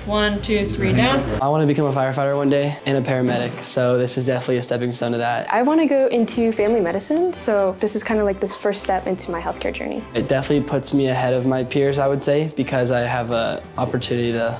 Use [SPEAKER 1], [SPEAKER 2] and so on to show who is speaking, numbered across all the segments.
[SPEAKER 1] 1, 2, 3, down.
[SPEAKER 2] I want to become a firefighter one day and a paramedic, so this is definitely a stepping stone to that.
[SPEAKER 3] I want to go into family medicine, so this is kind of like this first step into my healthcare journey.
[SPEAKER 2] It definitely puts me ahead of my peers, I would say, because I have an opportunity to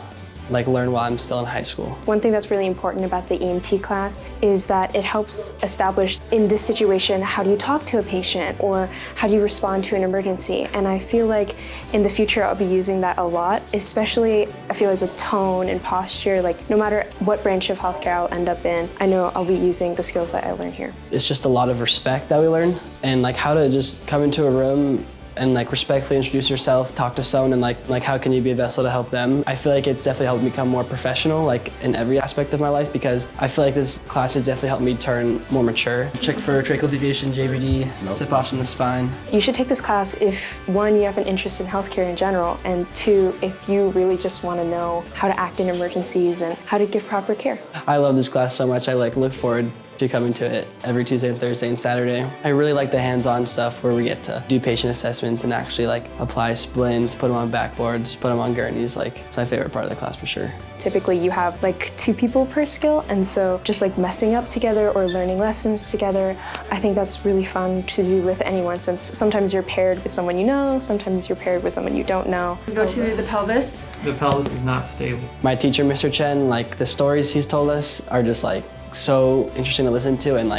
[SPEAKER 2] learn while I'm still in high school.
[SPEAKER 3] One thing that's really important about the EMT class is that it helps establish, in this situation, how do you talk to a patient or how do you respond to an emergency? And I feel like in the future I'll be using that a lot, especially I feel like with tone and posture, like no matter what branch of healthcare I'll end up in, I know I'll be using the skills that I learned here.
[SPEAKER 2] It's just a lot of respect that we learn, and how to just come into a room and respectfully introduce yourself, talk to someone, and like how can you be a vessel to help them. I feel like it's definitely helped me become more professional in every aspect of my life, because I feel like this class has definitely helped me turn more mature. Check for tracheal deviation, JVD, step-offs in the spine.
[SPEAKER 3] You should take this class if, one, you have an interest in healthcare in general, and two, if you really just want to know how to act in emergencies and how to give proper care.
[SPEAKER 2] I love this class so much. I look forward to coming to it every Tuesday and Thursday and Saturday. I really like the hands-on stuff where we get to do patient assessments and actually apply splints, put them on backboards, put them on gurneys. It's my favorite part of the class for sure.
[SPEAKER 3] Typically you have 2 people per skill, and so just messing up together or learning lessons together, I think that's really fun to do with anyone, since sometimes you're paired with someone you know, sometimes you're paired with someone you don't know.
[SPEAKER 1] We go to the pelvis.
[SPEAKER 4] The pelvis is not stable.
[SPEAKER 2] My teacher, Mr. Chen, the stories he's told us are just so interesting to listen to, and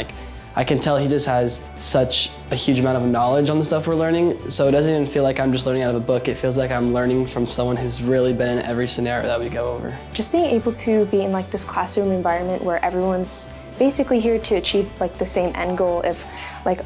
[SPEAKER 2] I can tell he just has such a huge amount of knowledge on the stuff we're learning, so it doesn't even feel like I'm just learning out of a book. It feels like I'm learning from someone who's really been in every scenario that we go over.
[SPEAKER 3] Just being able to be in this classroom environment where everyone's basically here to achieve the same end goal of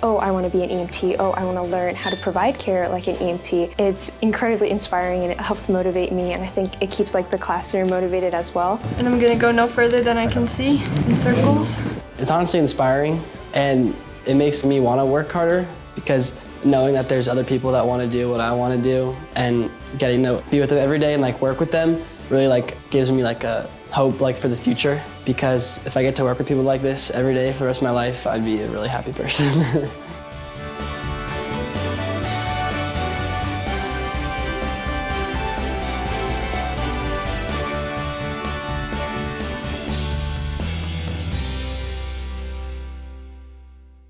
[SPEAKER 3] oh, I want to be an EMT, oh, I want to learn how to provide care like an EMT. It's incredibly inspiring and it helps motivate me, and I think it keeps the classroom motivated as well.
[SPEAKER 1] And I'm gonna go no further than I can see in circles.
[SPEAKER 2] It's honestly inspiring, and it makes me want to work harder, because knowing that there's other people that want to do what I want to do and getting to be with them every day and work with them really gives me a hope for the future, because if I get to work with people like this every day for the rest of my life, I'd be a really happy person.